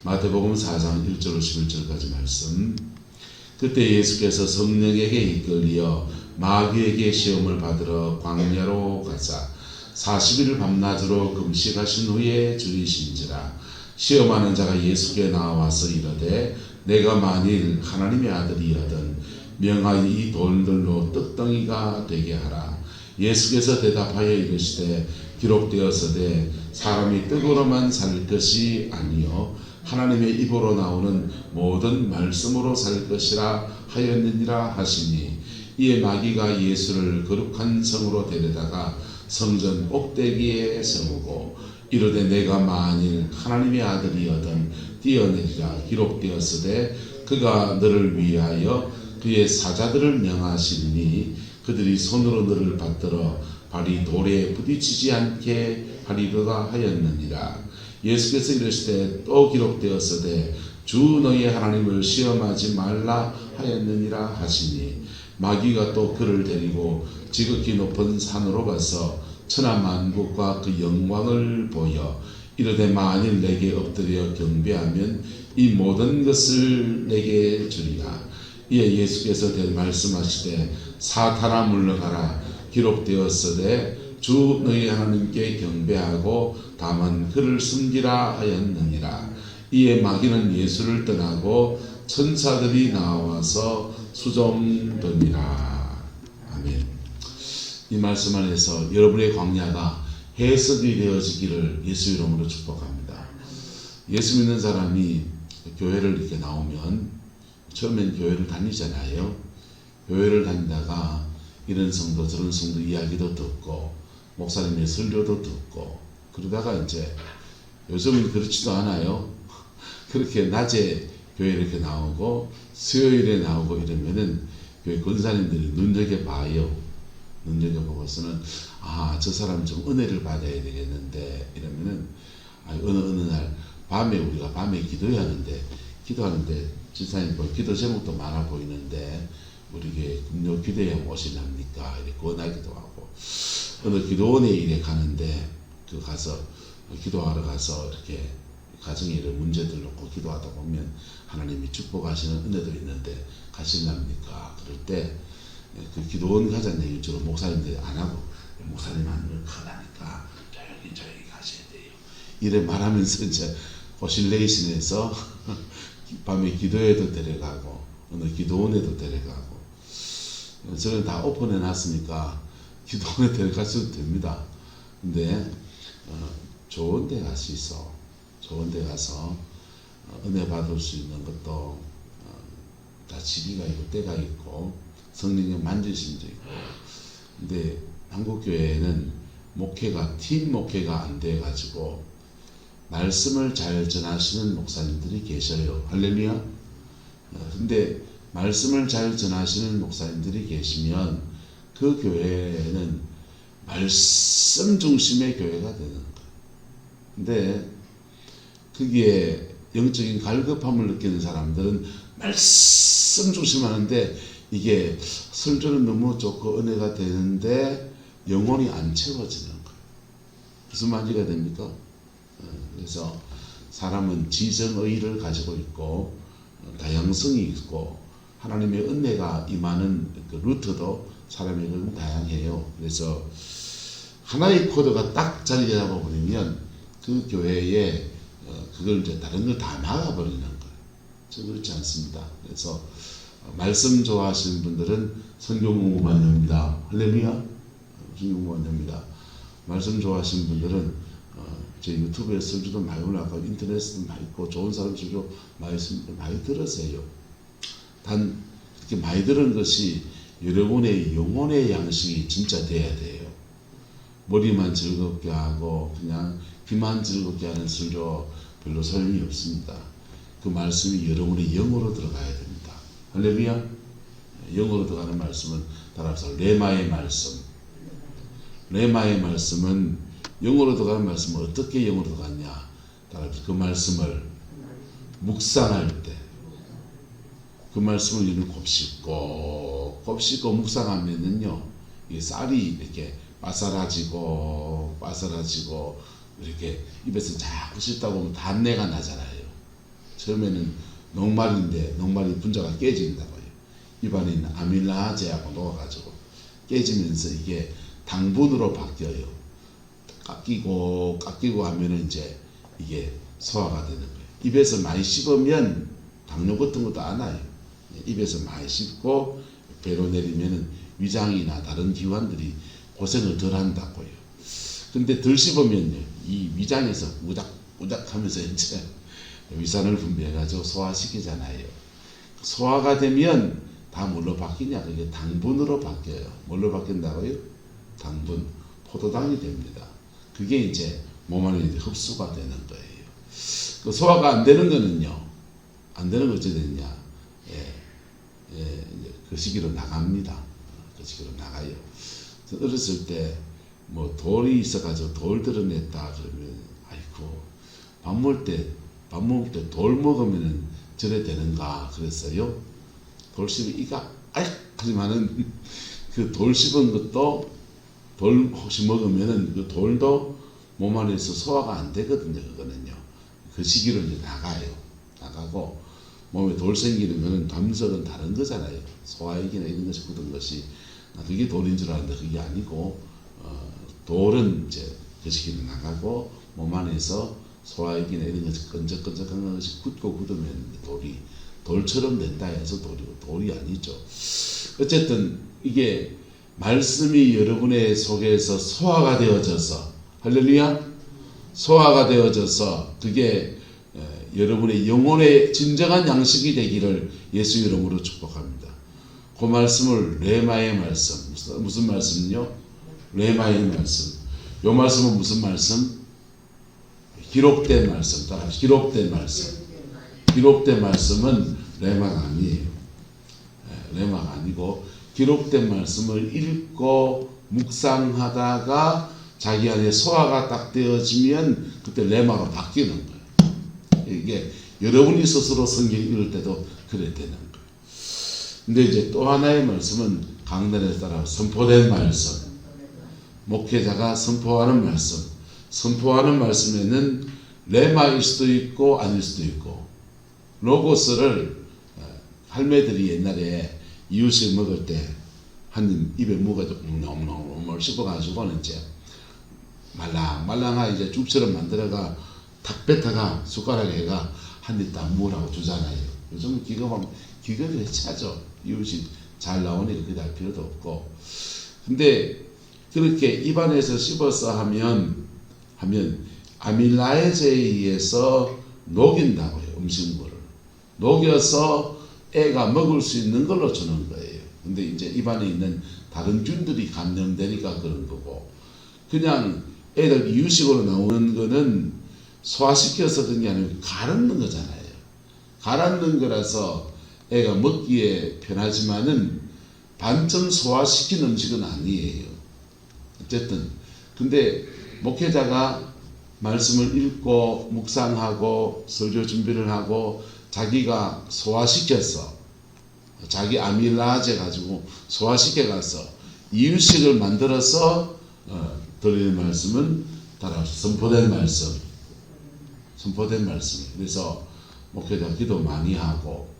마태복음 4장 1절 11절까지 말씀. 그때 예수께서 성령에게 이끌려 마귀에게 시험을 받으러 광야로 가사 40일 밤낮으로 금식하신 후에 줄이신지라. 시험하는 자가 예수께 나와서 이르되 내가 만일 하나님의 아들이거든 명하여 이 돌들로 떡덩이가 되게 하라. 예수께서 대답하여 이르시되 기록되었으되 사람이 떡으로만 살 것이 아니요 하나님의 입으로 나오는 모든 말씀으로 살 것이라 하였느니라 하시니, 이에 마귀가 예수를 거룩한 성으로 데려다가 성전 꼭대기에 세우고 이르되 내가 만일 하나님의 아들이거든 뛰어내리라. 기록되었으되 그가 너를 위하여 그의 사자들을 명하시니 그들이 손으로 너를 받들어 발이 돌에 부딪히지 않게 하리로다 하였느니라. 예수께서 이르시되 또 기록되었으되 주 너희 하나님을 시험하지 말라 하였느니라 하시니, 마귀가 또 그를 데리고 지극히 높은 산으로 가서 천하만국과 그 영광을 보여 이르되 만일 내게 엎드려 경배하면 이 모든 것을 내게 주리라. 이에 예수께서 말씀하시되 사탄아 물러가라. 기록되었으되 주 너희 하나님께 경배하고 다만 그를 숨기라 하였느니라. 이에 마귀는 예수를 떠나고 천사들이 나와서 수종되니라. 아멘. 이 말씀 안에서 여러분의 광야가 해석이 되어지기를 예수 이름으로 축복합니다. 예수 믿는 사람이 교회를 이렇게 나오면 처음엔 교회를 다니잖아요. 교회를 다니다가 이런 성도 저런 성도 이야기도 듣고 목사님의 설교도 듣고 그러다가 이제 요즘은 그렇지도 않아요. 그렇게 낮에 교회 이렇게 나오고 수요일에 나오고 이러면은 교회 권사님들이 눈여겨봐요. 눈여겨보고서는 저 사람 좀 은혜를 받아야 되겠는데 이러면은 어느 날 밤에 우리가 밤에 기도하는데 지사님 기도 제목도 많아 보이는데 우리 교회 금요 기도회 오실랍니까? 이렇게 권하기도 하고, 어느 기도원에 일에 가는데 가서 기도하러 가서 이렇게 가정에 이런 문제들 놓고 기도하다 보면 하나님이 축복하시는 은혜도 있는데 가실랍니까? 그럴 때 그 기도원 가자는 얘기 주로 목사님들이 안 하고, 목사님 하늘은 크다니까 조용히 가셔야 돼요. 이래 말하면서 이제 오실레이션에서 밤에 기도회도 데려가고 어느 기도원에도 데려가고, 저는 다 오픈해 놨으니까 기도원에 데려가셔도 됩니다. 근데 좋은 데 가시소. 좋은 데 가서 은혜 받을 수 있는 것도 다 시기가 있고 때가 있고 성령님 만지심도 있고. 근데 한국교회에는 목회가 팀 목회가 안 돼 가지고 말씀을 잘 전하시는 목사님들이 계셔요. 할렐루야. 근데 말씀을 잘 전하시는 목사님들이 계시면 그 교회는 말씀 중심의 교회가 되는 거예요. 근데 거기에 영적인 갈급함을 느끼는 사람들은 말씀 중심하는데 이게 설교는 너무 좋고 은혜가 되는데 영혼이 안 채워지는 거예요. 무슨 말이가 됩니까? 그래서 사람은 지정의를 가지고 있고 다양성이 있고 하나님의 은혜가 임하는 그 루트도 사람에게는 다양해요. 그래서 하나의 코드가 딱 자리 잡아버리면 그 교회에 그걸 이제 다른 걸 다 막아버리는 거예요. 저 그렇지 않습니다. 그래서 말씀 좋아하시는 분들은 성경공부만 합니다. 할렐루야. 성경공부만 합니다. 말씀 좋아하시는 분들은 제 유튜브에 설교도 많이 올라가고 인터넷에도 많이 있고 좋은 사람 설교 많이 들으세요. 단 이렇게 많이 들은 것이 여러분의 영혼의 양식이 진짜 돼야 돼요. 머리만 즐겁게 하고 그냥 귀만 즐겁게 하는 설교 별로 소용이 없습니다. 그 말씀이 여러분의 영으로 들어가야 됩니다. 할렐루야. 영으로 들어가는 말씀은 따라서 레마의 말씀. 레마의 말씀은 영으로 들어가는 말씀은 어떻게 영으로 들어갔냐? 따라서 그 말씀을 묵상할 때 그 말씀을 이는 곱씹고 묵상하면은요, 이 쌀이 이렇게 바사라지고 이렇게 입에서 자꾸 씹다 보면 단내가 나잖아요. 처음에는 녹말인데 녹말이 분자가 깨진다고요. 입안에 있는 아밀라제하고 녹아가지고 깨지면서 이게 당분으로 바뀌어요. 깎이고 하면은 이제 이게 소화가 되는 거예요. 입에서 많이 씹으면 당뇨 같은 것도 안 와요. 입에서 많이 씹고 배로 내리면은 위장이나 다른 기관들이 고생을 덜 한다고요. 근데 덜 씹으면요, 이 위장에서 우닥우닥 하면서 이제 위산을 분비해가지고 소화시키잖아요. 소화가 되면 다 뭘로 바뀌냐? 그게 당분으로 바뀌어요. 뭘로 바뀐다고요? 당분, 포도당이 됩니다. 그게 이제 몸 안에 이제 흡수가 되는 거예요. 그 소화가 안 되는 거는요, 안 되는 거 어찌 됐냐? 그 시기로 나갑니다. 그 시기로 나가요. 어렸을 때 뭐 돌이 있어가지고 돌 드러냈다 그러면 아이고 밥 먹을 때 돌 먹으면은 저래 되는가 그랬어요. 돌 씹으면 이가 하지만은 그 돌 씹은 것도 돌 혹시 먹으면은 그 돌도 몸 안에서 소화가 안 되거든요. 그거는요. 그 시기로 이제 나가고 몸에 돌 생기는 거는 담석은 다른 거잖아요. 소화액이나 이런 것이 굳은 것이 그게 돌인 줄 알았는데 그게 아니고 돌은 이제 그 시기로 나가고 몸 안에서 소화액이나 이런 것이 끈적끈적한 것이 굳고 굳으면 돌처럼 된다 해서 돌이 아니죠. 어쨌든 이게 말씀이 여러분의 속에서 소화가 되어져서 할렐루야 소화가 되어져서 그게 여러분의 영혼의 진정한 양식이 되기를 예수 이름으로 축복합니다. 그 말씀을 레마의 말씀 무슨 말씀은요? 레마의 말씀. 요 말씀은 무슨 말씀? 기록된 말씀. 따라 기록된 말씀. 기록된 말씀은 레마가 아니에요. 레마가 아니고 기록된 말씀을 읽고 묵상하다가 자기 안에 소화가 딱 되어지면 그때 레마로 바뀌는 거예요. 이게 여러분이 스스로 성경 읽을 때도 그래 되는 거예요. 근데 이제 또 하나의 말씀은 강단에 따라 선포된 말씀. 목회자가 선포하는 말씀. 선포하는 말씀에는 레마일 수도 있고 아닐 수도 있고 로고스를 할매들이 옛날에 이웃을 먹을 때 한 입 입에 무가지고 너무 씹어가지고는 이제 말랑말랑하 이제 죽처럼 만들어가 탁 뱉다가 숟가락에 해가 한 입 딱 무라고 주잖아요. 요즘은 기겁을 해차죠. 이웃이 잘 나오니까 그게 할 필요도 없고. 근데 그렇게 입안에서 씹어서 하면 아밀라제에 의해서 녹인다고요. 음식물을 녹여서 애가 먹을 수 있는 걸로 주는 거예요. 근데 이제 입안에 있는 다른 균들이 감염되니까 그런 거고, 그냥 애들 이유식으로 나오는 거는 소화시켜서 그런 게 아니고 갈아넣는 거잖아요. 갈아넣는 거라서 애가 먹기에 편하지만은 반쯤 소화시킨 음식은 아니에요. 어쨌든 근데 목회자가 말씀을 읽고 묵상하고 설교 준비를 하고 자기가 소화시켜서 자기 아밀라제 가지고 소화시켜가서 이유식을 만들어서 드리는 말씀은 따라서 선포된 말씀. 그래서 목회자 기도 많이 하고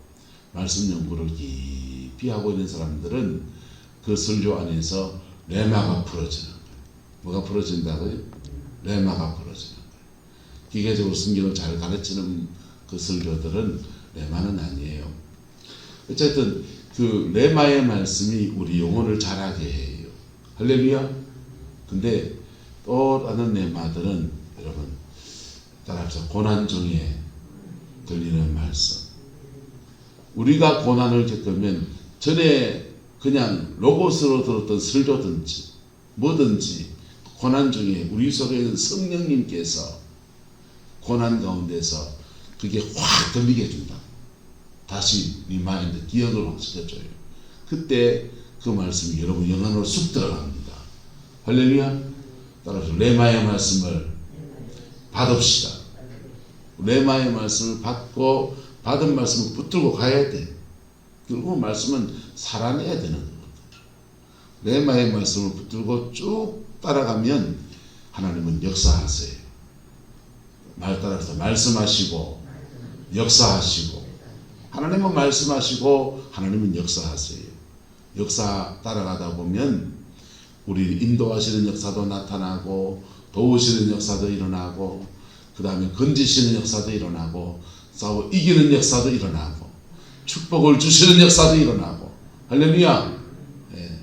말씀 연구를 깊이 하고 있는 사람들은 그 설교 안에서 레마가 풀어지는 거예요. 뭐가 풀어진다고요? 레마가 풀어지는 거예요. 기계적으로 성경을 잘 가르치는 그 설교들은 레마는 아니에요. 어쨌든 그 레마의 말씀이 우리 영혼을 자라게 해요. 할렐루야. 근데 또 다른 레마들은 여러분 따라서 고난 중에 들리는 말씀. 우리가 고난을 겪으면 전에 그냥 로고스로 들었던 설교든지 뭐든지 고난 중에 우리 속에 있는 성령님께서 고난 가운데서 그게 확 들리게 해준다. 다시 네 마인드 기억을 확 시켜줘요. 그때 그 말씀이 여러분 영안으로 쑥 들어갑니다. 할렐루야. 따라서 레마의 말씀을 받읍시다. 레마의 말씀을 받고 받은 말씀을 붙들고 가야 돼. 결국 말씀은 살아내야 되는 거거든. 레마의 말씀을 붙들고 쭉 따라가면 하나님은 역사하세요. 말 따라서 말씀하시고 역사하시고, 하나님은 말씀하시고 하나님은 역사하세요. 역사 따라가다 보면 우리 인도하시는 역사도 나타나고, 도우시는 역사도 일어나고, 그 다음에 건지시는 역사도 일어나고, 싸워 이기는 역사도 일어나고, 축복을 주시는 역사도 일어나고. 할렐루야. 예.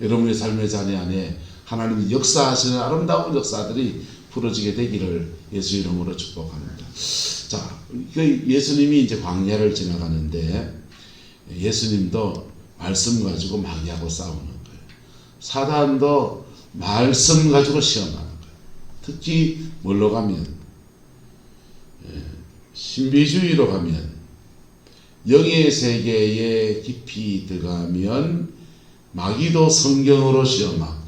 여러분의 삶의 자리 안에 하나님이 역사하시는 아름다운 역사들이 풀어지게 되기를 예수 이름으로 축복합니다. 자, 예수님이 이제 광야를 지나가는데 예수님도 말씀 가지고 마귀하고 싸우는 거예요. 사단도 말씀 가지고 시험하는 거예요. 특히 뭘로 가면, 신비주의로 가면, 영의 세계에 깊이 들어가면 마귀도 성경으로 시험하고,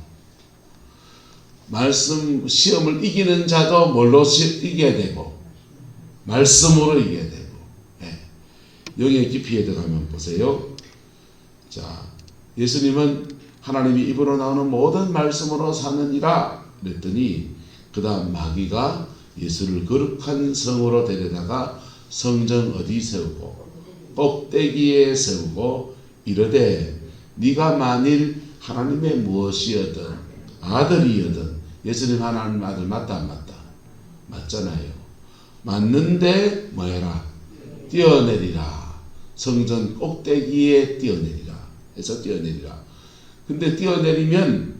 말씀 시험을 이기는 자도 뭘로 이겨야 되고, 말씀으로 이겨야 되고. 영의 깊이에 들어가면 보세요. 자, 예수님은 하나님이 입으로 나오는 모든 말씀으로 사느니라 그랬더니, 그 다음 마귀가 예수를 거룩한 성으로 데려다가 성전 어디 세우고 꼭대기에 세우고 이르되, 네가 만일 하나님의 무엇이여든 아들이여든. 예수님 하나님 아들 맞다 안 맞다? 맞잖아요. 맞는데 뭐해라? 뛰어내리라. 성전 꼭대기에 뛰어내리라 해서 뛰어내리라. 근데 뛰어내리면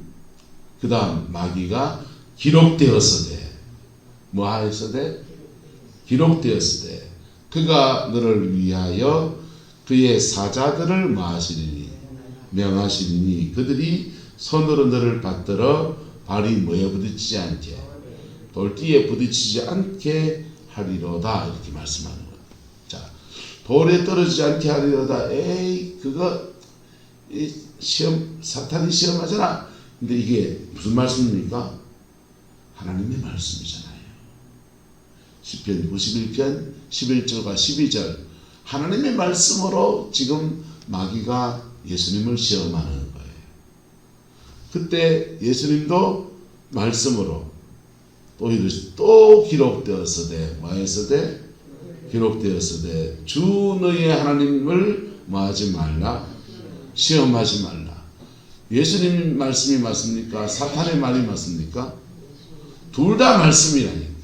그 다음 마귀가 기록되었으되, 뭐 하였으되? 기록되었으되 그가 너를 위하여 그의 사자들을 뭐 하시리니? 명하시리니 그들이 손으로 너를 받들어 발이 뭐에 부딪히지 않게, 돌띠에 부딪히지 않게 하리로다. 이렇게 말씀하는 거예요. 자, 돌에 떨어지지 않게 하리로다. 에이, 그거 시험, 사탄이 시험하잖아. 근데 이게 무슨 말씀입니까? 하나님의 말씀이잖아요. 시편 91편 11절과 12절, 하나님의 말씀으로 지금 마귀가 예수님을 시험하는 거예요. 그때 예수님도 말씀으로 또 기록되었으되, 뭐 했으되? 기록되었으되 주 너의 하나님을 뭐 하지 말라? 시험하지 말라. 예수님 말씀이 맞습니까? 사탄의 말이 맞습니까? 둘 다 말씀이라니까.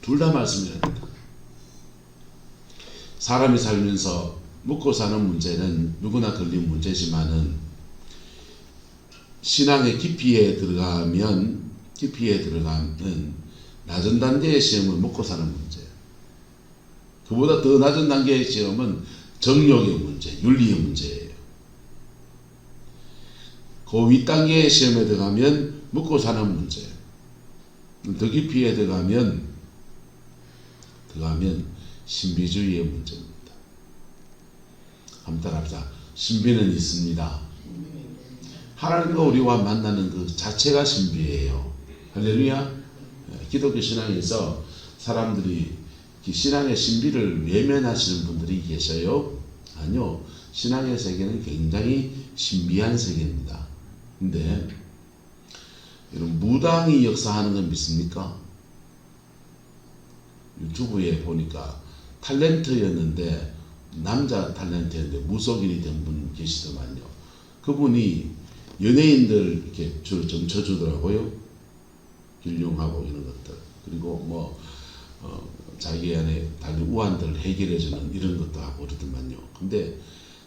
둘 다 말씀이라니까. 사람이 살면서 먹고 사는 문제는 누구나 걸린 문제지만은, 신앙의 깊이에 들어가면 낮은 단계의 시험은 먹고 사는 문제예요. 그보다 더 낮은 단계의 시험은 정욕의 문제, 윤리의 문제예요. 그 윗단계의 시험에 들어가면 먹고 사는 문제예요. 더 깊이에 들어가면 신비주의의 문제입니다. 한번 따라합시다. 신비는 있습니다. 하나님과 우리와 만나는 그 자체가 신비예요. 할렐루야. 기독교 신앙에서 사람들이 신앙의 신비를 외면하시는 분들이 계셔요. 아니요. 신앙의 세계는 굉장히 신비한 세계입니다. 근데 여러분, 무당이 역사하는 건 믿습니까? 유튜브에 보니까 탤런트였는데, 남자 탤런트였는데 무속인이 된 분 계시더만요. 그분이 연예인들 이렇게 좀 쳐주더라고요. 길흉하고 이런 것들. 그리고 자기 안에 다른 우환들을 해결해주는 이런 것도 하고 그러더만요. 근데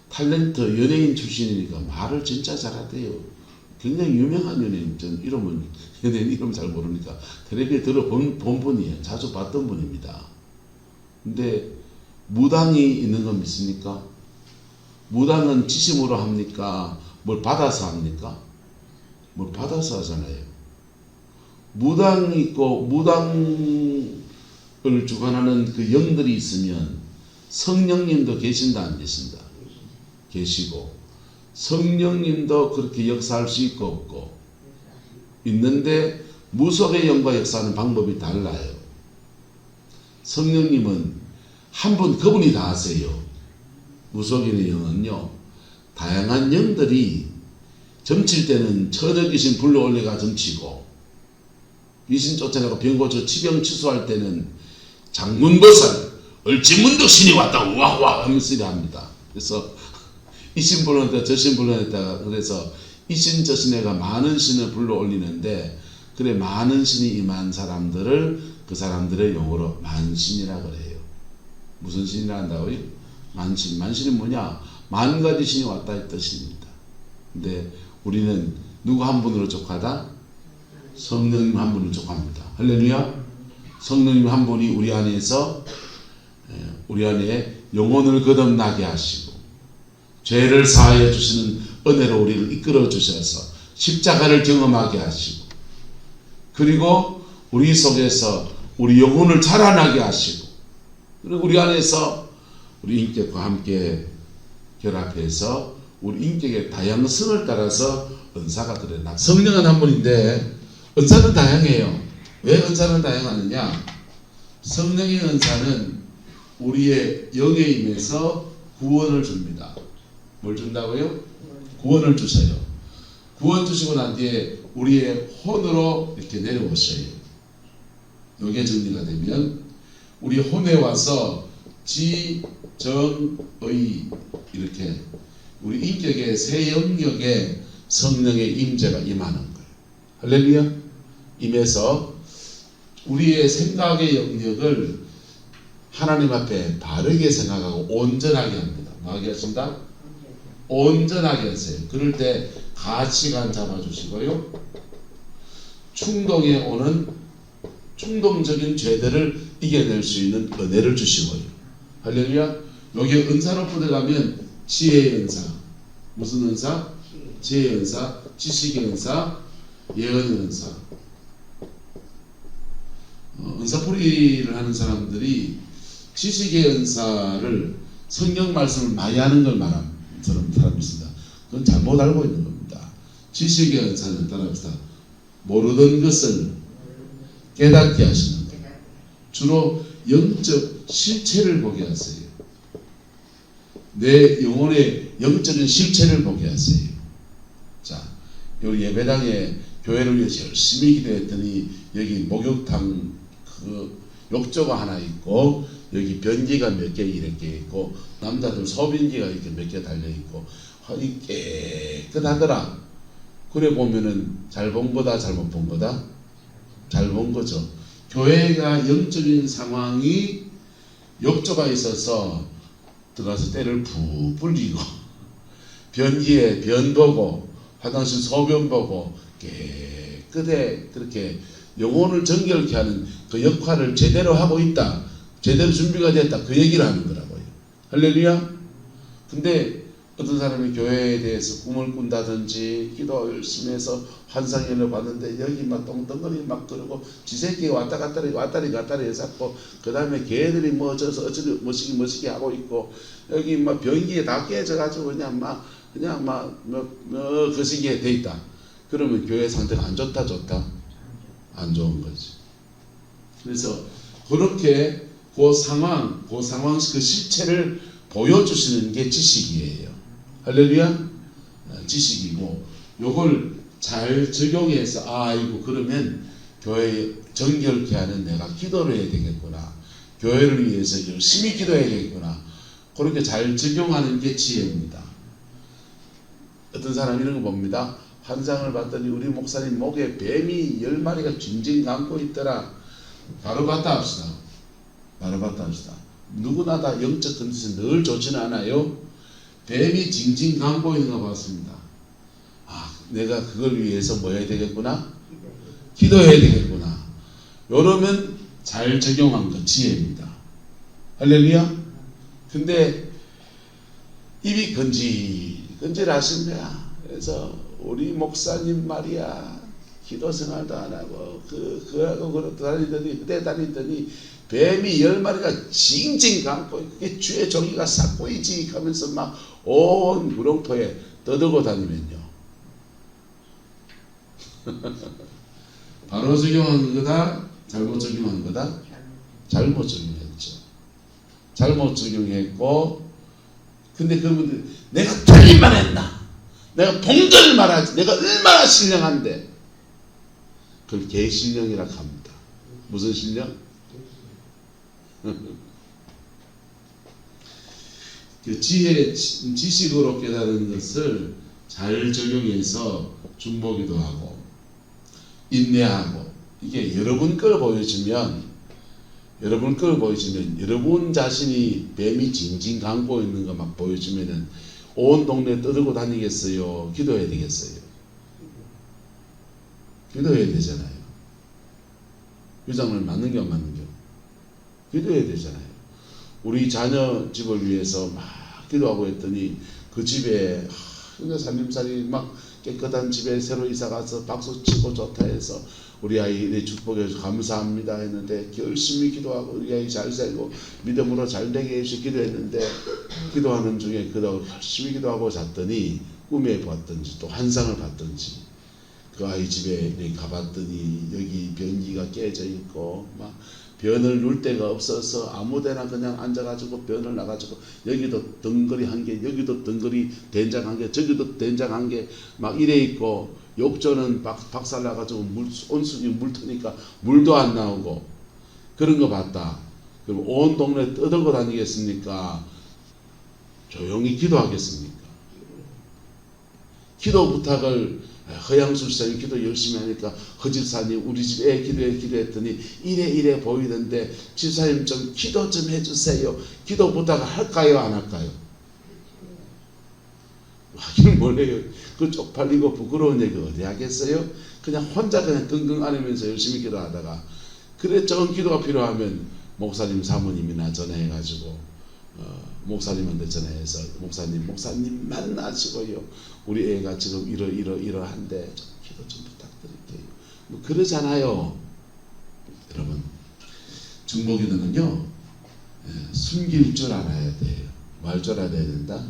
탤런트 연예인 출신이니까 말을 진짜 잘하대요. 굉장히 유명한 연예인, 전 연예인 이름 잘 모르니까 텔레비에 들어본 분이에요. 자주 봤던 분입니다. 근데 무당이 있는 건 믿습니까? 무당은 지심으로 합니까? 뭘 받아서 합니까? 뭘 받아서 하잖아요. 무당이 있고, 무당을 주관하는 그 영들이 있으면 성령님도 계신다 안 계신다? 계시고, 성령님도 그렇게 역사할 수 있고 없고 있는데, 무속의 영과 역사하는 방법이 달라요. 성령님은 한 분, 그분이 다 하세요. 무속인의 영은요, 다양한 영들이 점칠 때는 천여 귀신 불러 올려가 점치고, 귀신 쫓아내고 병 고쳐 치병 취소할 때는 장문보살 얼지문득 신이 왔다 우와우와 하면서 이래 합니다. 그래서 이 신 불러냈다 저 신 불러냈다 그래서 이 신 저 신에가 많은 신을 불러 올리는데 그래 많은 신이 임한 사람들을 그 사람들의 용어로 만신이라 그래요. 무슨 신이라 한다고요? 만신. 만신이 뭐냐? 만 가지 신이 왔다 이 뜻입니다. 근데 우리는 누구 한 분으로 족하다? 성령님 한 분을 족합니다. 할렐루야. 성령님 한 분이 우리 안에서 우리 안에 영혼을 거듭나게 하시고 죄를 사하여 주시는 은혜로 우리를 이끌어 주셔서 십자가를 경험하게 하시고 그리고 우리 속에서 우리 영혼을 자라나게 하시고 그리고 우리 안에서 우리 인격과 함께 결합해서 우리 인격의 다양성을 따라서 은사가 드러나. 성령은 한 분인데 은사는 다양해요. 왜 은사는 다양하느냐? 성령의 은사는 우리의 영에 임해서 구원을 줍니다. 뭘 준다고요? 구원을 주셔요. 구원 주시고 난 뒤에 우리의 혼으로 이렇게 내려오셔요. 이게 정리가 되면 우리 혼에 와서 지, 정, 의 이렇게 우리 인격의 세 영역에 성령의 임재가 임하는 거예요. 할렐루야. 임해서 우리의 생각의 영역을 하나님 앞에 바르게 생각하고 온전하게 합니다. 뭐하게 하신다? 온전하게 하세요. 그럴 때 가치관 잡아주시고요. 충동에 오는 충동적인 죄들을 이겨낼 수 있는 은혜를 주시고요. 할렐루야. 여기 은사로 들어가면 지혜의 은사. 무슨 은사? 지혜의 은사, 지식의 은사, 예언의 은사. 은사풀이를 하는 사람들이 지식의 은사를 성경 말씀을 많이 하는 걸 말하는 사람이 있습니다. 그건 잘못 알고 있는 겁니다. 지식의 은사는 따라합시다. 모르던 것을 깨닫게 하시는 거예요. 주로 영적 실체를 보게 하세요. 내 영혼의 영적인 실체를 보게 하세요. 자, 여기 예배당에 교회를 위해서 열심히 기도했더니 여기 목욕탕 그 욕조가 하나 있고 여기 변기가 몇 개 이렇게 있고 남자들 소변기가 이렇게 몇 개 달려 있고 깨끗하더라. 그래 보면은 잘 본 거다 잘못 본 거다? 잘 본 거죠. 교회가 영적인 상황이 욕조가 있어서 들어가서 때를 푹 불리고 변기에 변 보고 화장실 소변 보고 깨끗해 그렇게 영혼을 정결케 하는 그 역할을 제대로 하고 있다. 제대로 준비가 됐다. 그 얘기를 하는 거라고요. 할렐루야. 근데 어떤 사람이 교회에 대해서 꿈을 꾼다든지 기도 열심히 해서 환상연을 봤는데 여기 막 똥덩어리 막 그러고 지새끼가 왔다 갔다 해서 그 다음에 개들이 뭐 어쩌서 멋지게 하고 있고 여기 막 변기에 다 깨져가지고 그냥 막 거시기에 돼 있다. 그러면 교회 상태가 안 좋다 좋다? 안 좋은 거지. 그래서 그렇게 그 상황 그 실체를 보여주시는 게 지식이에요. 할렐루야. 지식이고 요걸 잘 적용해서 아이고 그러면 교회 정결케 하는 내가 기도를 해야 되겠구나. 교회를 위해서 열심히 기도해야 되겠구나. 그렇게 잘 적용하는 게 지혜입니다. 어떤 사람이 이런 거 봅니다. 환상을 봤더니 우리 목사님 목에 뱀이 10마리가 징징 감고 있더라. 바로 봤다 합시다. 누구나 다 영적 컨디션 늘 좋지는 않아요. 뱀이 징징 감고 있는 거 봤습니다. 아, 내가 그걸 위해서 뭐 해야 되겠구나? 기도해야 되겠구나. 이러면 잘 적용한 거 지혜입니다. 할렐루야. 근데 입이 건질하신 거야. 그래서 우리 목사님 말이야 기도 생활도 안 하고 그러고 다니더니 뱀이 10마리가 징징 감고 그게 주의 종이가 싹 보이지 하면서 막 온 구룡포에 떠들고 다니면요. 바로 적용한 거다? 잘못 적용한 거다? 잘못 적용했죠. 잘못 적용했고 근데 그분들 내가 틀릴만 했나? 내가 봉들 말하지 내가 얼마나 신령한데 그걸 계신령이라고 합니다. 무슨 신령? 그 지식으로 깨달은 것을 잘 적용해서 중보기도 하고 인내하고, 이게 여러분 걸 보여주면 여러분 자신이 뱀이 징징 감고 있는 거 막 보여주면은 온 동네 떠들고 다니겠어요? 기도해야 되겠어요? 기도해야 되잖아요. 유장을 맞는 게 안 맞는 게 기도해야 되잖아요. 우리 자녀 집을 위해서 막 기도하고 했더니 그 집에 살림살이 막 깨끗한 집에 새로 이사가서 박수치고 좋다 해서 우리 아이 축복해서 감사합니다 했는데 열심히 기도하고 우리 아이 잘 살고 믿음으로 잘 되게 해서 기도했는데, 기도하는 중에 열심히 기도하고 잤더니 꿈에 봤든지 또 환상을 봤든지 그 아이 집에 가봤더니 여기 변기가 깨져 있고 막 변을 놓을 데가 없어서 아무데나 그냥 앉아가지고 변을 놔가지고 여기도 덩거리 한 개, 여기도 덩거리 된장 한 개, 저기도 된장 한 개 막 이래 있고, 욕조는 박살나가지고 온수기 물 트니까 물도 안 나오고 그런 거 봤다. 그럼 온 동네 떠들고 다니겠습니까? 조용히 기도하겠습니까? 기도 부탁을 허양술사님 기도 열심히 하니까 허집사님 우리 집 애 기도했더니 이래 보이던데 집사님 좀 기도 좀 해주세요. 기도 부탁을 할까요 안 할까요? 하긴 뭘해요. 그 쪽팔리고 부끄러운 얘기 어디 하겠어요? 그냥 혼자 그냥 끙끙 앓으면서 열심히 기도하다가, 그래 조금 기도가 필요하면 목사님 사모님이나 전화해가지고 목사님한테 전화해서 목사님 만나시고요, 우리 애가 지금 이러한데 좀 기도 좀 부탁드릴게요. 뭐 그러잖아요. 여러분, 중보기도는요 숨길 줄 알아야 돼요. 뭐 할 줄 알아야 된다?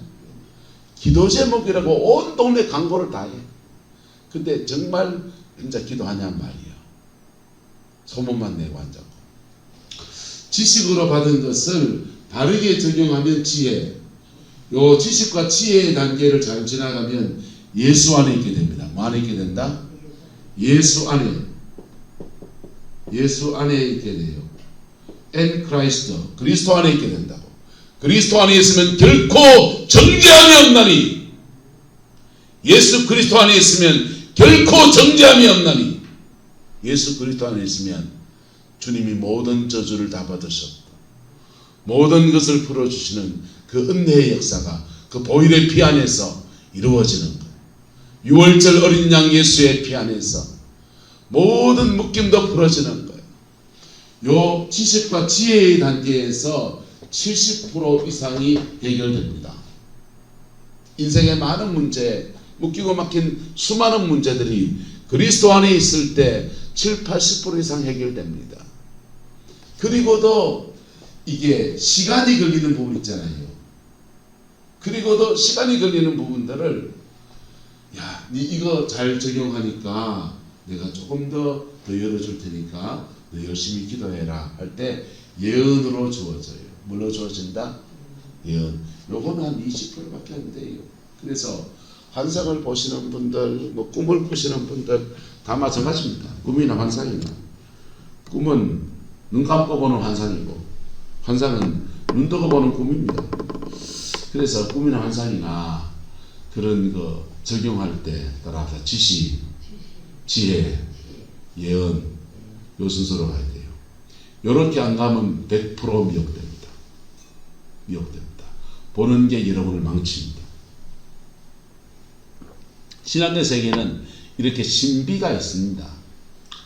기도 제목이라고 온 동네 광고를 다 해. 근데 정말 진짜 기도하냔 말이야. 소문만 내고 앉았고. 지식으로 받은 것을 바르게 적용하면 지혜. 요 지식과 지혜의 단계를 잘 지나가면 예수 안에 있게 됩니다. 뭐 안에 있게 된다? 예수 안에 있게 돼요. 엔 크라이스트, 그리스도 안에 있게 된다고. 그리스도 안에 있으면 결코 정죄함이 없나니. 예수 그리스도 안에 있으면 결코 정죄함이 없나니. 예수 그리스도 안에 있으면 주님이 모든 저주를 다 받으셨고 모든 것을 풀어주시는 그 은혜의 역사가 그 보혈의 피 안에서 이루어지는 거예요. 유월절 어린 양 예수의 피 안에서 모든 묶임도 풀어지는 거예요. 요 지식과 지혜의 단계에서 70% 이상이 해결됩니다. 인생의 많은 문제, 묶이고 막힌 수많은 문제들이 그리스도 안에 있을 때 70~80% 이상 해결됩니다. 그리고도 이게 시간이 걸리는 부분 있잖아요. 그리고도 시간이 걸리는 부분들을 네 이거 잘 적용하니까 내가 조금 더 열어줄 테니까 너 열심히 기도해라 할 때 예언으로 주어져요. 뭘로 주어진다? 예언. 요거는 한 20%밖에 안 돼요. 그래서 환상을 보시는 분들, 뭐 꿈을 꾸시는 분들 다 마찬가지입니다. 꿈이나 환상이나. 꿈은 눈 감고 보는 환상이고 환상은 눈 뜨고 보는 꿈입니다. 그래서 꿈이나 환상이나 그런 거 적용할 때 따라 지식, 지혜, 예언 요 순서로 가야 돼요. 요렇게 안 가면 100% 미혹됩니다. 보는 게 여러분을 망칩니다. 신앙의 세계는 이렇게 신비가 있습니다.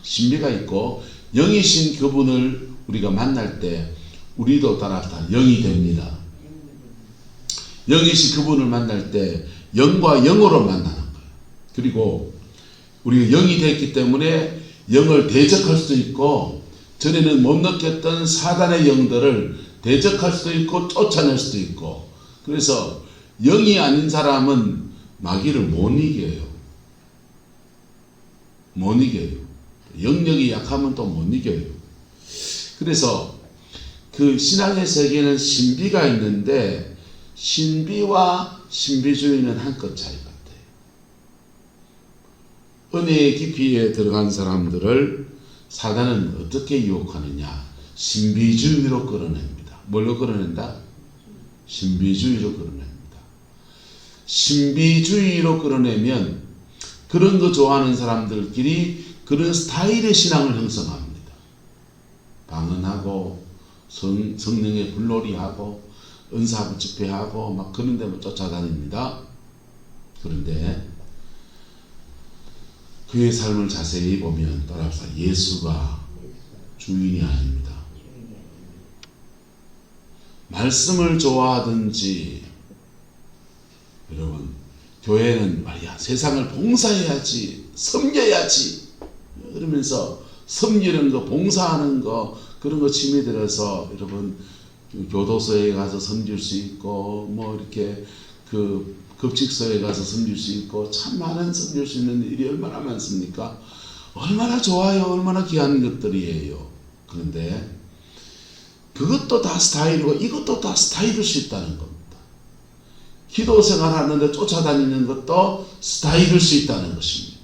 신비가 있고 영이신 그분을 우리가 만날 때 우리도 따라 다 영이 됩니다. 영이신 그분을 만날 때 영과 영으로 만나는 거예요. 그리고 우리가 영이 됐기 때문에 영을 대적할 수도 있고 전에는 못 느꼈던 사단의 영들을 대적할 수도 있고 쫓아낼 수도 있고, 그래서 영이 아닌 사람은 마귀를 못 이겨요. 영력이 약하면 또 못 이겨요. 그래서 그 신앙의 세계는 신비가 있는데 신비와 신비주의는 한끗 차이 같아요. 은혜의 깊이에 들어간 사람들을 사단은 어떻게 유혹하느냐? 신비주의로 끌어냅니다. 뭘로 끌어낸다? 신비주의로 끌어냅니다. 신비주의로 끌어내면 그런 거 좋아하는 사람들끼리 그런 스타일의 신앙을 형성합니다. 방언하고 성령의 불놀이하고 은사 집회하고 막 그런 데 쫓아다닙니다. 그런데 그의 삶을 자세히 보면 따라합시다. 예수가 주인이 아닙니다. 말씀을 좋아하든지, 여러분, 교회는 말이야, 세상을 봉사해야지, 섬겨야지, 그러면서 섬기는 거, 봉사하는 거, 그런 거 취미 들어서, 여러분, 교도소에 가서 섬길 수 있고, 뭐, 이렇게, 급식소에 가서 섬길 수 있고, 참 많은 섬길 수 있는 일이 얼마나 많습니까? 얼마나 좋아요, 얼마나 귀한 것들이에요. 그런데, 그것도 다 스타일이고, 이것도 다 스타일일 수 있다는 겁니다. 기도 생활하는데 쫓아다니는 것도 스타일일 수 있다는 것입니다.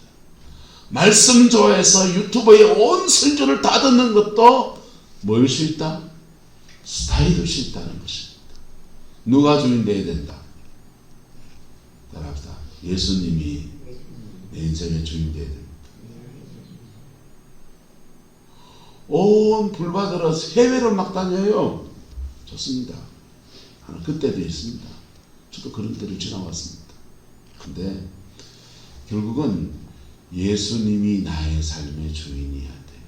말씀 좋아해서 유튜브에 온 설교를 다 듣는 것도 뭐일 수 있다? 스타일일 수 있다는 것입니다. 누가 주인 되어야 된다? 따라합시다. 예수님이 내 인생의 주인 되어야 됩니다. 온 불받으러 해외로 막 다녀요. 좋습니다. 그때도 있습니다. 저도 그런 때를 지나왔습니다. 근데 결국은 예수님이 나의 삶의 주인이어야 돼요.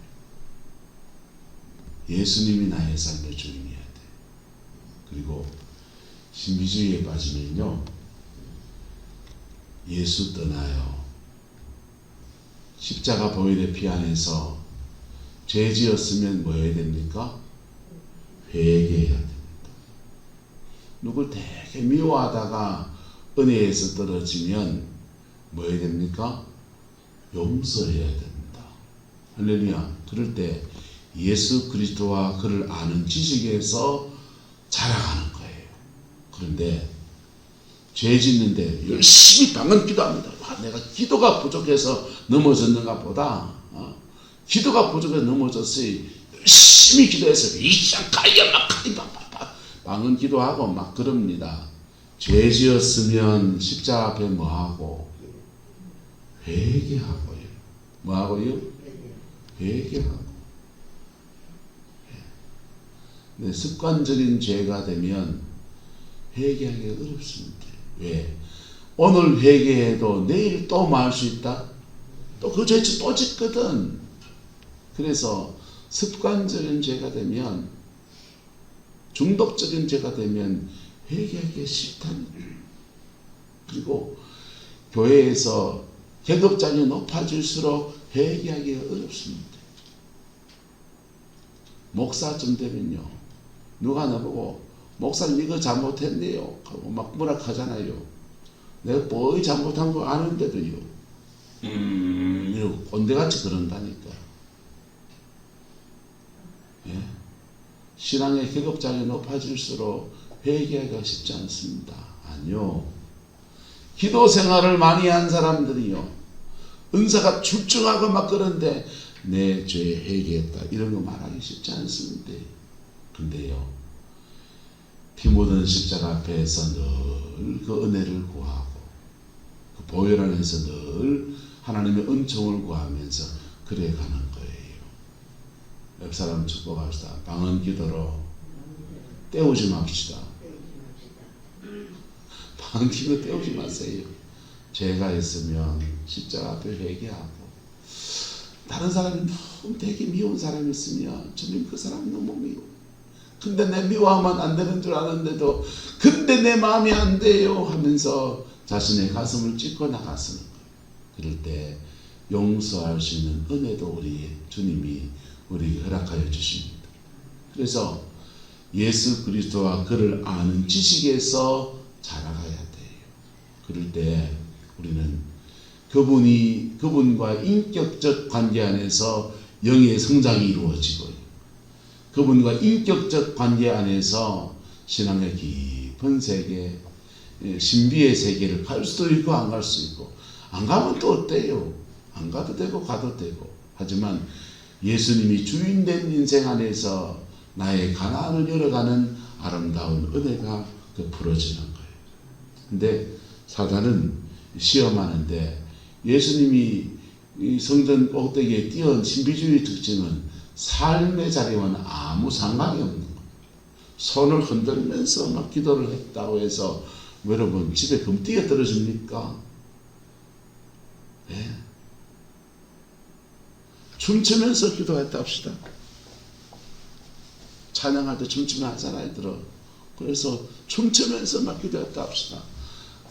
예수님이 나의 삶의 주인이어야 돼요. 그리고 신비주의에 빠지면요, 예수 떠나요. 십자가 보혈의 피 안에서 죄 지었으면 뭐 해야 됩니까? 회개해야 됩니다. 누굴 되게 미워하다가 은혜에서 떨어지면 뭐 해야 됩니까? 용서해야 됩니다. 할렐루야. 그럴 때 예수 그리스도와 그를 아는 지식에서 자라가는 거예요. 그런데 죄 짓는데 열심히 방언 기도합니다. 내가 기도가 부족해서 넘어졌는가 보다. 기도가 부족해서 넘어졌어요. 열심히 기도해서 방언 기도하고 막 그럽니다. 죄 지었으면 십자가 앞에 뭐하고? 회개하고요. 뭐하고요? 회개하고. 네, 습관적인 죄가 되면 회개하기가 어렵습니다. 왜? 오늘 회개해도 내일 또 뭐 할 수 있다? 또 그 죄 또 짓거든. 그래서 습관적인 죄가 되면, 중독적인 죄가 되면 회개하기가 싫다는 거예요. 그리고 교회에서 계급장이 높아질수록 회개하기가 어렵습니다. 목사쯤 되면요, 누가 나보고 목사님 이거 잘못했네요 하고 막 뭐라 하잖아요. 내가 뭐 잘못한 거 아는데도요, 이러고 꼰대같이 그런다니까. 예? 신앙의 계급장이 높아질수록 회개하기가 쉽지 않습니다. 아니요. 기도 생활을 많이 한 사람들이요, 은사가 출중하고 막 그런데 내 죄에 회개했다 이런 거 말하기 쉽지 않습니다. 근데요, 피 묻은 십자가 앞에서 늘 그 은혜를 구하고 그 보혈 안에서 늘 하나님의 은총을 구하면서 그래 가는 거예요. 옆 사람 축복합시다. 방언 기도로 때우지 맙시다. 방언 기도 때우지 마세요. 죄가 있으면 십자가 앞에 회개하고, 다른 사람이 너무 되게 미운 사람이 있으면 주님 그 사람이 너무 미워. 근데 내 미워하면 안 되는 줄 아는데도 근데 내 마음이 안 돼요 하면서 자신의 가슴을 찢고 나갔으는 거예요. 그럴 때 용서할 수 있는 은혜도 우리 주님이 우리에게 허락하여 주십니다. 그래서 예수 그리스도와 그를 아는 지식에서 자라가야 돼요. 그럴 때 우리는 그분과 인격적 관계 안에서 영의 성장이 이루어지고요, 그분과 인격적 관계 안에서 신앙의 깊은 세계, 신비의 세계를 갈 수도 있고 안 갈 수 있고, 안 가면 또 어때요? 안 가도 되고 가도 되고. 하지만 예수님이 주인된 인생 안에서 나의 가난을 열어가는 아름다운 은혜가 풀어지는 거예요. 근데 사단은 시험하는데, 예수님이 이 성전 꼭대기에 띄운 신비주의 특징은 삶의 자리와는 아무 상관이 없는 거예요. 손을 흔들면서 막 기도를 했다고 해서 여러분 집에 금띠가 떨어집니까? 네. 춤추면서 기도했다 합시다. 찬양할 때 춤추면 하잖아요, 들어. 그래서 춤추면서 막 기도했다 합시다.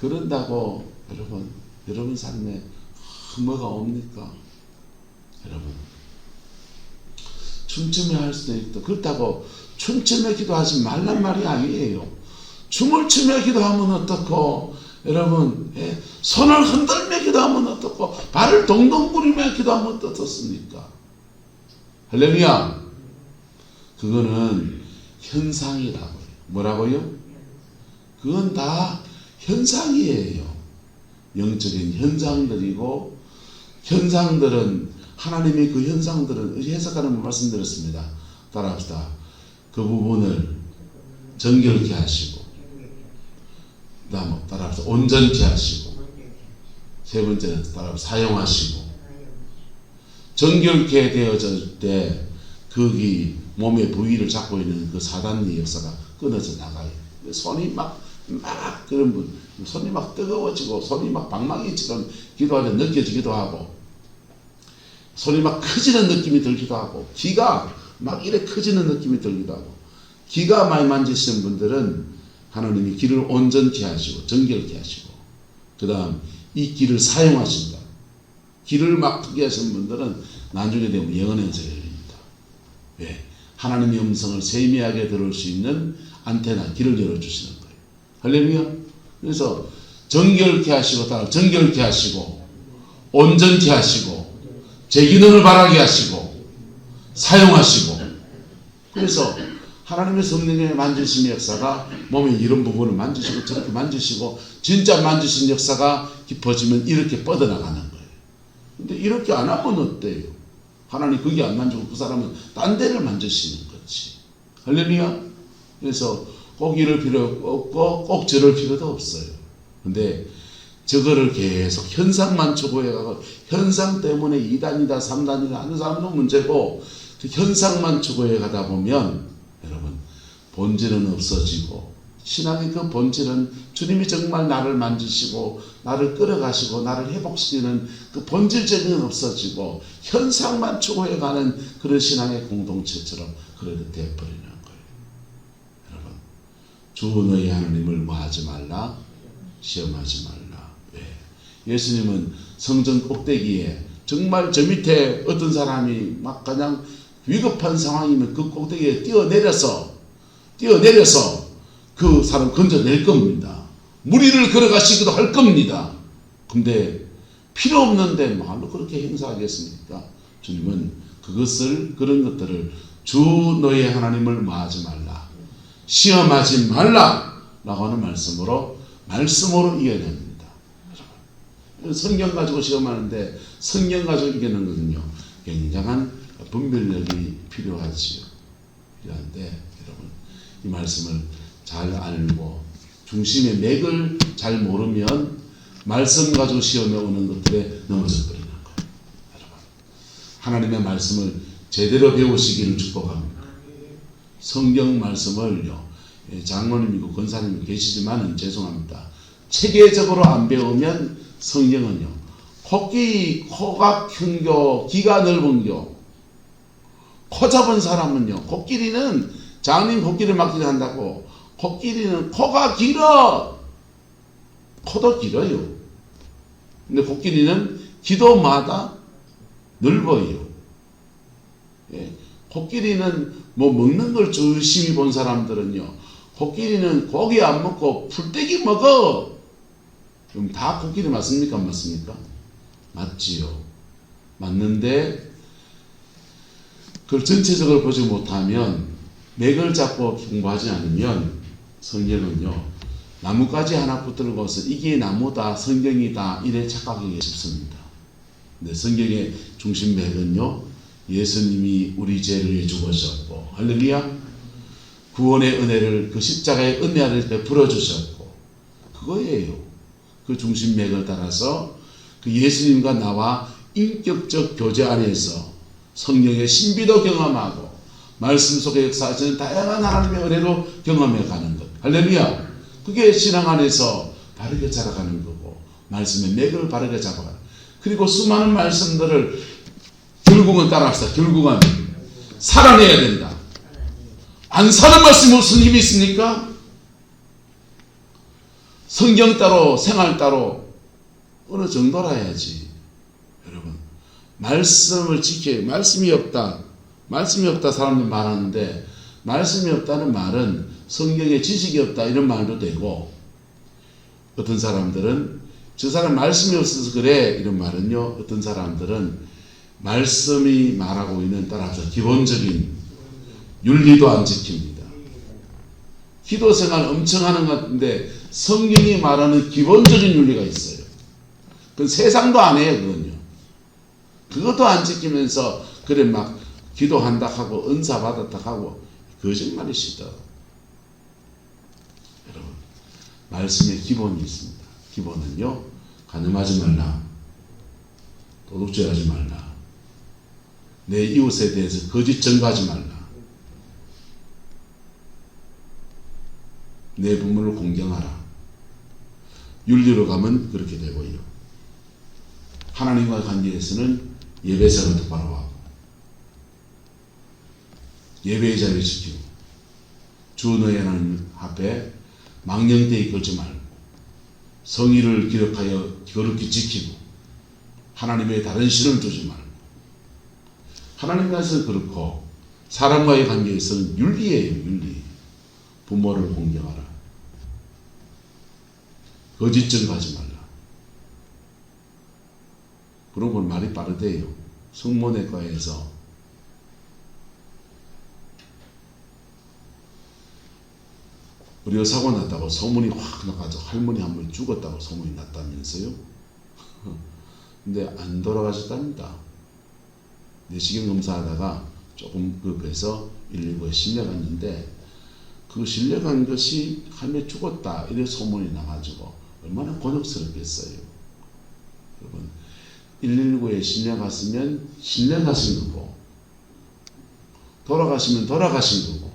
그런다고 여러분 삶에 뭐가 옵니까? 여러분, 춤추며 할 수도 있다. 그렇다고 춤추며 기도하지 말란 말이 아니에요. 춤을 추며 기도하면 어떻고, 여러분, 손을 흔들며 기도하면 어떻고, 발을 동동 구리며 기도하면 어떻습니까? 할렐루야. 그거는 현상이라고요. 뭐라고요? 그건 다 현상이에요. 영적인 현상들이고, 현상들은, 하나님이 그 현상들은 해석하는 말씀드렸습니다. 따라합시다. 그 부분을 정결케 하시고, 그 다음 따라합시다. 온전케 하시고, 세 번째는 따라합시다. 사용하시고, 정결케 되어질 때 거기 몸의 부위를 잡고 있는 그 사단의 역사가 끊어져 나가요. 손이 그런 분, 손이 막 뜨거워지고, 손이 막 방망이처럼 기도할 때 느껴지기도 하고, 손이 막 커지는 느낌이 들기도 하고, 기가 막 이래 커지는 느낌이 들기도 하고, 기가 많이 만지시는 분들은 하나님이 기를 온전케 하시고, 정결케 하시고, 그 다음 이 기를 사용하신다. 기를 막 크게 하시는 분들은 나중에 되면 영원에서 열립니다. 왜? 하나님의 음성을 세미하게 들을 수 있는 안테나, 길을 열어주시는 거예요. 할렐루야. 그래서 정결케 하시고, 따라 정결케 하시고, 온전케 하시고, 제 기능을 바라게 하시고, 사용하시고. 그래서 하나님의 성령의 만지심의 역사가 몸의 이런 부분을 만지시고 저렇게 만지시고, 진짜 만지신 역사가 깊어지면 이렇게 뻗어나가는 거예요. 근데 이렇게 안 하면 어때요? 하나님 거기 안 만지고 그 사람은 딴 데를 만지시는 거지. 할렐루야. 그래서 꼭 이럴 필요 없고 꼭 저럴 필요도 없어요. 근데 저거를 계속 현상만 추구해가고, 현상 때문에 2단이다 3단이다 하는 사람도 문제고, 그 현상만 추구해 가다 보면 여러분 본질은 없어지고, 신앙의 그 본질은 주님이 정말 나를 만지시고 나를 끌어가시고 나를 회복시키는 그 본질적인 건 없어지고, 현상만 추구해가는 그런 신앙의 공동체처럼 그렇게 되어버리는 거예요. 여러분, 주 너희 하나님을 뭐하지 말라? 시험하지 말라. 왜? 예수님은 성전 꼭대기에 정말 저 밑에 어떤 사람이 막 그냥 위급한 상황이면 그 꼭대기에 뛰어내려서 그 사람 건져낼 겁니다. 무리를 걸어가시기도 할 겁니다. 근데 필요 없는데 말로 그렇게 행사하겠습니까? 주님은 그런 것들을 주 너의 하나님을 뭐하지 말라, 시험하지 말라 라고 하는 말씀으로 이겨냅니다. 성경 가지고 시험하는데, 성경 가지고 이기는 것은요 굉장한 분별력이 필요하지요. 필요한데 여러분, 이 말씀을 잘 알고 중심의 맥을 잘 모르면 말씀 가지고 시험에 오는 것들에 넘어져 버리는 거예요. 여러분, 하나님의 말씀을 제대로 배우시기를 축복합니다. 성경 말씀을요, 장로님이고 권사님이 계시지만은 죄송합니다. 체계적으로 안 배우면 성경은요, 코끼리 코가 큰 교, 귀가 넓은 교, 코 잡은 사람은요, 코끼리는 장님 코끼리 맡기려 한다고, 코끼리는 코가 길어. 코도 길어요. 근데 코끼리는 기도마다 넓어요. 예. 코끼리는 뭐 먹는 걸 조심히 본 사람들은요, 코끼리는 고기 안 먹고 풀떼기 먹어. 그럼 다 코끼리 맞습니까? 안 맞습니까? 맞지요. 맞는데 그걸 전체적으로 보지 못하면, 맥을 잡고 공부하지 않으면 성경은요, 나뭇가지 하나 붙들고서 이게 나무다 성경이다 이래 착각하기 쉽습니다. 근데 성경의 중심 맥은요, 예수님이 우리 죄를 위해 죽으셨고, 할렐루야, 구원의 은혜를, 그 십자가의 은혜를 베풀어 주셨고, 그거예요. 그 중심 맥을 따라서 그 예수님과 나와 인격적 교제 안에서 성령의 신비도 경험하고 말씀 속에 역사하시는 다양한 하나님의 은혜로 경험해 가는 것. 할렐루야. 그게 신앙 안에서 바르게 자라가는 거고, 말씀의 맥을 바르게 잡아가는. 그리고 수많은 말씀들을 결국은 따라합시다. 결국은 살아내야 된다. 안 사는 말씀이 무슨 힘이 있습니까? 성경 따로 생활 따로 어느 정도라 해야지. 여러분, 말씀을 지켜야. 말씀이 없다 사람들이 말하는데, 말씀이 없다는 말은 성경에 지식이 없다 이런 말도 되고, 어떤 사람들은 저 사람 말씀이 없어서 그래 이런 말은요, 어떤 사람들은 말씀이 말하고 있는 따라서 기본적인 윤리도 안 지킵니다. 기도 생활 엄청 하는 것 같은데 성경이 말하는 기본적인 윤리가 있어요. 그건 세상도 안 해요. 그건요. 그것도 안 지키면서 그래 막 기도한다 하고 은사 받았다 하고 거짓말이시다. 여러분, 말씀의 기본이 있습니다. 기본은요, 간음하지 말라, 도둑질하지 말라, 내 이웃에 대해서 거짓 증거하지 말라, 내 부모를 공경하라. 윤리로 가면 그렇게 되고요. 하나님과의 관계에서는 예배생활을 똑바로 하고, 예배의 자리를 지키고, 주 너의 하나님 앞에 망령되이 걸지 말고, 성의를 기록하여 거룩히 지키고, 하나님의 다른 신을 두지 말고. 하나님과에서는 그렇고, 사람과의 관계에서는 윤리예요. 윤리. 부모를 공경하라, 거짓 증거하지 말라. 그런 건 말이 빠르대요. 성모내과에서 의료 사고 났다고 소문이 확 나가지고 할머니 한 분 죽었다고 소문이 났다면서요. 근데 안 돌아가셨답니다. 내시경 검사하다가 조금 그래서 119에 실려갔는데, 그 실려간 것이 할머니 죽었다 이래 소문이 나가지고 얼마나 곤욕스럽겠어요. 여러분, 119에 실려갔으면 실려가신 거고, 돌아가시면 돌아가신 거고,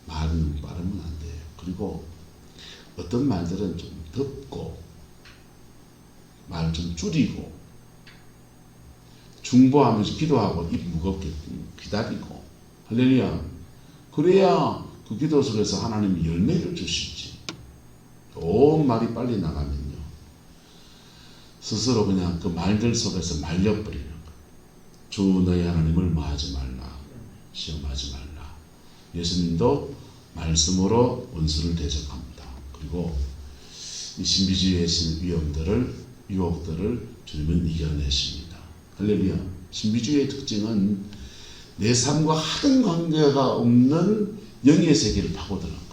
말은 빠르면 안 돼요. 그리고 어떤 말들은 좀 덮고, 말 좀 줄이고, 중보하면서 기도하고 입 무겁게 기다리고, 할렐루야. 그래야 그 기도 속에서 하나님이 열매를 주시지. 온 말이 빨리 나가면요, 스스로 그냥 그 말들 속에서 말려버리는 거예요. 주 너의 하나님을 뭐하지 말라, 시험하지 말라. 예수님도 말씀으로 원수를 대적합니다. 그리고 이 신비주의의 유혹들을 주님은 이겨내십니다. 할렐루야. 신비주의의 특징은 내 삶과 하등 관계가 없는 영의 세계를 파고드는 거예요.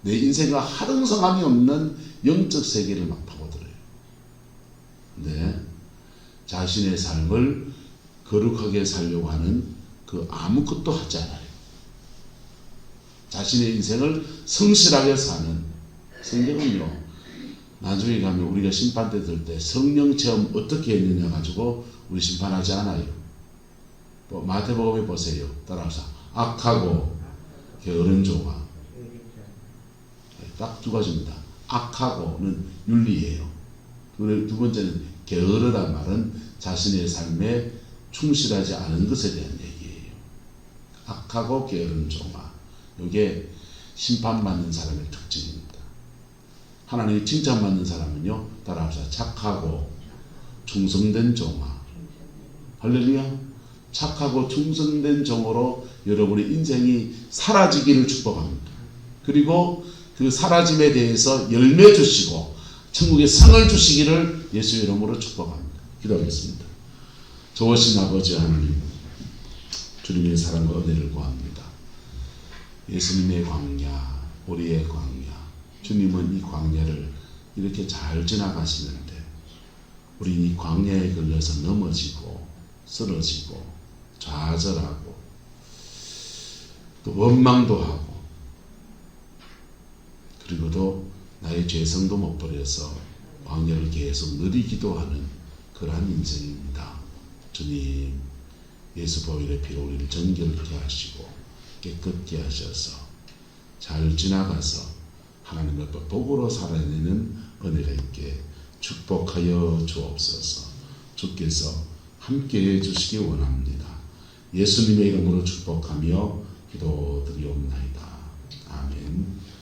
내 인생과 하등 성함이 없는 영적 세계를 막 파고들어요. 근데 자신의 삶을 거룩하게 살려고 하는 그 아무것도 하지 않아요. 자신의 인생을 성실하게 사는, 성경은요, 나중에 가면 우리가 심판대 들 때 성령 체험 어떻게 했느냐 가지고 우리 심판하지 않아요. 또 마태복음에 보세요. 따라서 악하고 게으른 종아. 딱 두 가지입니다. 악하고는 윤리예요. 두 번째는 게으르다는 말은 자신의 삶에 충실하지 않은 것에 대한 얘기예요. 악하고 게으른 종아. 이게 심판받는 사람의 특징입니다. 하나님이 칭찬받는 사람은요, 따라합시다. 착하고 충성된 종아. 할렐루야. 착하고 충성된 종으로 여러분의 인생이 사라지기를 축복합니다. 그리고 그 사라짐에 대해서 열매 주시고 천국의 상을 주시기를 예수의 이름으로 축복합니다. 기도하겠습니다. 좋으신 아버지 하나님, 주님의 사랑과 은혜를 구합니다. 예수님의 광야, 우리의 광야, 주님은 이 광야를 이렇게 잘 지나가시는데 우리 이 광야에 걸려서 넘어지고 쓰러지고 좌절하고 또 원망도 하고 그리고도 나의 죄성도 못 버려서 광야를 계속 누리기도 하는 그러한 인생입니다. 주님 예수 보혈의 피로 우리를 정결케 하시고 깨끗게 하셔서 잘 지나가서 하나님의 복으로 살아내는 은혜가 있게 축복하여 주옵소서. 주께서 함께해 주시기 원합니다. 예수님의 이름으로 축복하며 기도드리옵나이다. 아멘.